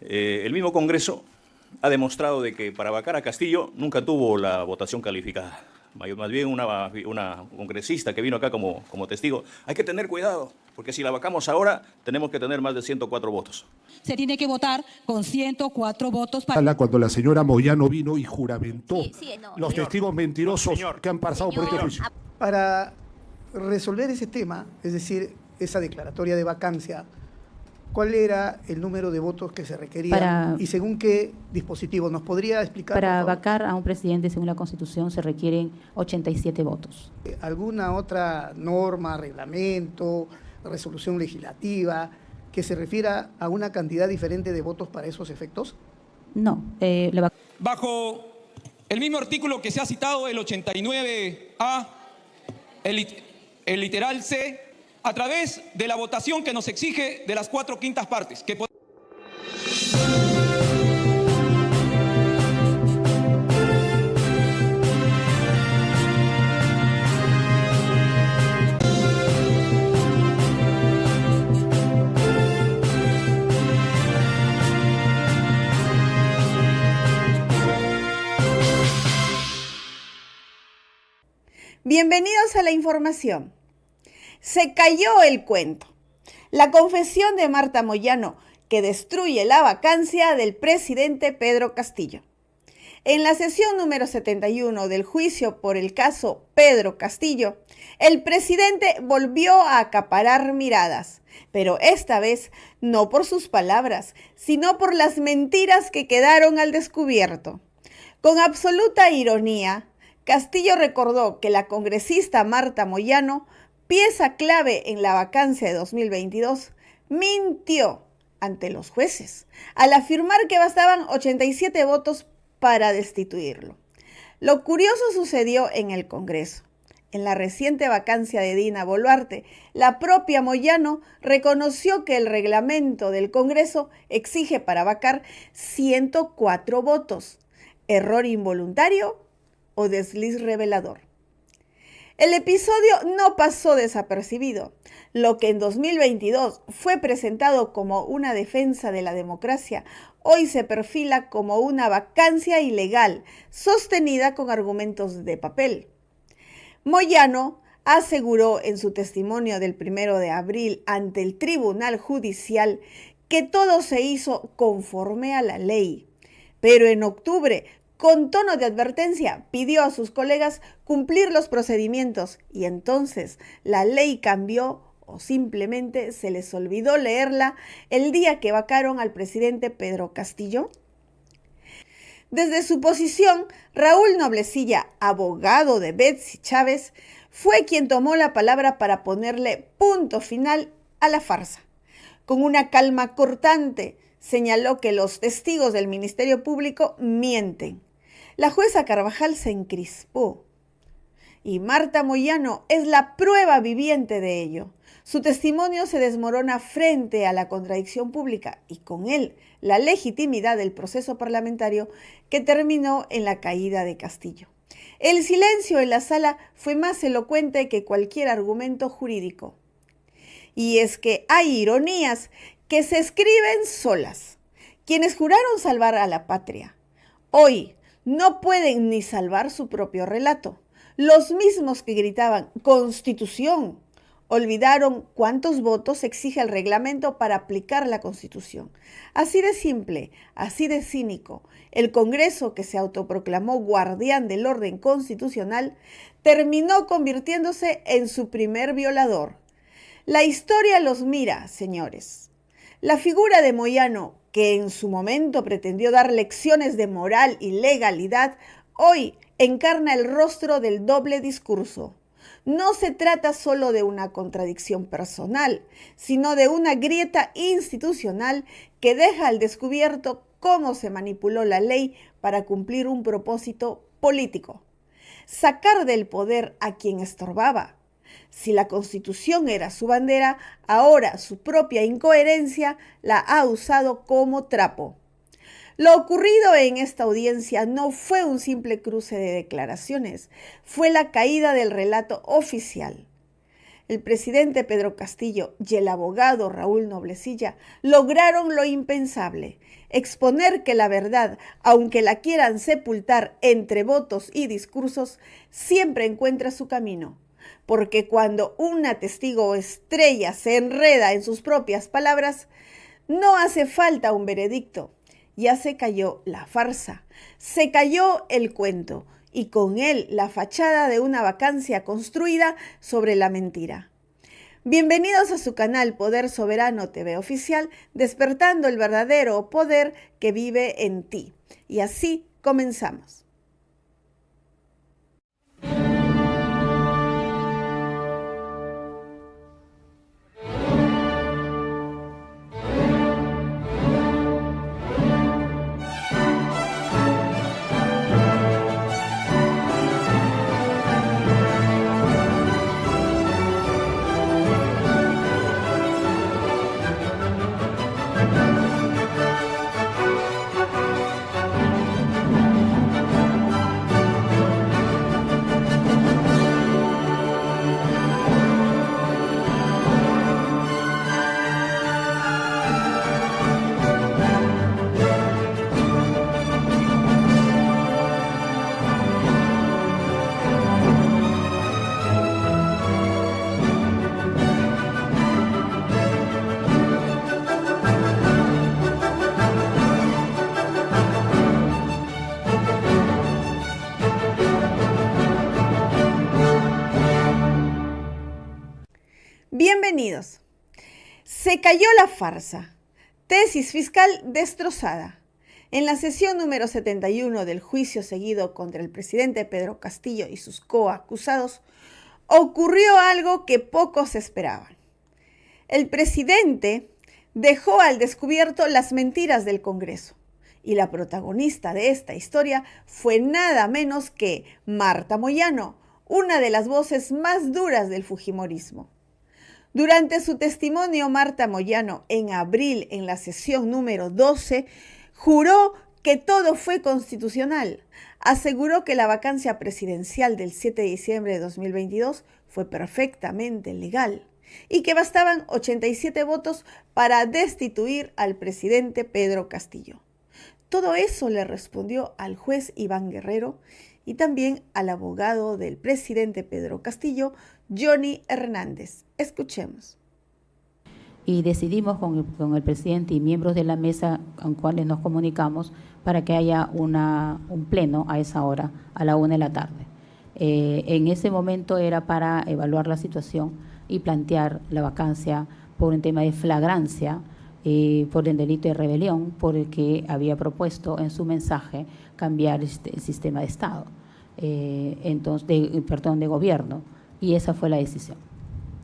El mismo Congreso ha demostrado de que para vacar a Castillo nunca tuvo la votación calificada. Más bien una congresista que vino acá como testigo. Hay que tener cuidado, porque si la vacamos ahora, tenemos que tener más de 104 votos. Se tiene que votar con 104 votos para... Cuando la señora Moyano vino y juramentó los señor, testigos mentirosos que han pasado por este juicio. Para resolver ese tema, es decir, esa declaratoria de vacancia, ¿cuál era el número de votos que se requería y según qué dispositivo? ¿Nos podría explicar? Para vacar a un presidente, según la Constitución, se requieren 87 votos. ¿Alguna otra norma, reglamento, resolución legislativa que se refiera a una cantidad diferente de votos para esos efectos? No. Bajo el mismo artículo que se ha citado, el 89A, el literal C, a través de la votación que nos exige de las 4/5 partes. Bienvenidos a la información. Se cayó el cuento. La confesión de Marta Moyano que destruye la vacancia del presidente Pedro Castillo. En la sesión número 71 del juicio por el caso Pedro Castillo, el presidente volvió a acaparar miradas, pero esta vez no por sus palabras, sino por las mentiras que quedaron al descubierto. Con absoluta ironía, Castillo recordó que la congresista Marta Moyano, pieza clave en la vacancia de 2022, mintió ante los jueces al afirmar que bastaban 87 votos para destituirlo. Lo curioso sucedió en el Congreso. En la reciente vacancia de Dina Boluarte, la propia Moyano reconoció que el reglamento del Congreso exige para vacar 104 votos. ¿Error involuntario o desliz revelador? El episodio no pasó desapercibido. Lo que en 2022 fue presentado como una defensa de la democracia, hoy se perfila como una vacancia ilegal, sostenida con argumentos de papel. Moyano aseguró en su testimonio del 1 de abril ante el Tribunal Judicial que todo se hizo conforme a la ley, pero en octubre, con tono de advertencia, pidió a sus colegas cumplir los procedimientos y entonces la ley cambió o simplemente se les olvidó leerla el día que vacaron al presidente Pedro Castillo. Desde su posición, Raúl Noblecilla, abogado de Betsy Chávez, fue quien tomó la palabra para ponerle punto final a la farsa. Con una calma cortante, señaló que los testigos del Ministerio Público mienten. La jueza Carvajal se encrispó y Marta Moyano es la prueba viviente de ello. Su testimonio se desmorona frente a la contradicción pública y con él la legitimidad del proceso parlamentario que terminó en la caída de Castillo. El silencio en la sala fue más elocuente que cualquier argumento jurídico. Y es que hay ironías que se escriben solas. Quienes juraron salvar a la patria, hoy no pueden ni salvar su propio relato. Los mismos que gritaban «Constitución» olvidaron cuántos votos exige el reglamento para aplicar la Constitución. Así de simple, así de cínico, el Congreso, que se autoproclamó guardián del orden constitucional, terminó convirtiéndose en su primer violador. La historia los mira, señores. La figura de Moyano, que en su momento pretendió dar lecciones de moral y legalidad, hoy encarna el rostro del doble discurso. No se trata solo de una contradicción personal, sino de una grieta institucional que deja al descubierto cómo se manipuló la ley para cumplir un propósito político: sacar del poder a quien estorbaba. Si la Constitución era su bandera, ahora su propia incoherencia la ha usado como trapo. Lo ocurrido en esta audiencia no fue un simple cruce de declaraciones, fue la caída del relato oficial. el presidente Pedro Castillo y el abogado Raúl Noblecilla lograron lo impensable: exponer que la verdad, aunque la quieran sepultar entre votos y discursos, siempre encuentra su camino. Porque cuando una testigo o estrella se enreda en sus propias palabras, no hace falta un veredicto. Ya se cayó la farsa, se cayó el cuento y con él la fachada de una vacancia construida sobre la mentira. Bienvenidos a su canal Poder Soberano TV Oficial, despertando el verdadero poder que vive en ti. Y así comenzamos. Bienvenidos. Se cayó la farsa. Tesis fiscal destrozada. En la sesión número 71 del juicio seguido contra el presidente Pedro Castillo y sus coacusados, ocurrió algo que pocos esperaban. El presidente dejó al descubierto las mentiras del Congreso, y la protagonista de esta historia fue nada menos que Marta Moyano, una de las voces más duras del fujimorismo. Durante su testimonio, Marta Moyano, en abril, en la sesión número 12, juró que todo fue constitucional. Aseguró que la vacancia presidencial del 7 de diciembre de 2022 fue perfectamente legal y que bastaban 87 votos para destituir al presidente Pedro Castillo. Todo eso le respondió al juez Iván Guerrero y también al abogado del presidente Pedro Castillo, Johnny Hernández. Escuchemos. Y decidimos con el presidente y miembros de la mesa con cuales nos comunicamos para que haya un pleno a esa hora, a la 1 de la tarde. En ese momento era para evaluar la situación y plantear la vacancia por un tema de flagrancia, por el delito de rebelión, por el que había propuesto en su mensaje cambiar el sistema de Estado, de gobierno, y esa fue la decisión.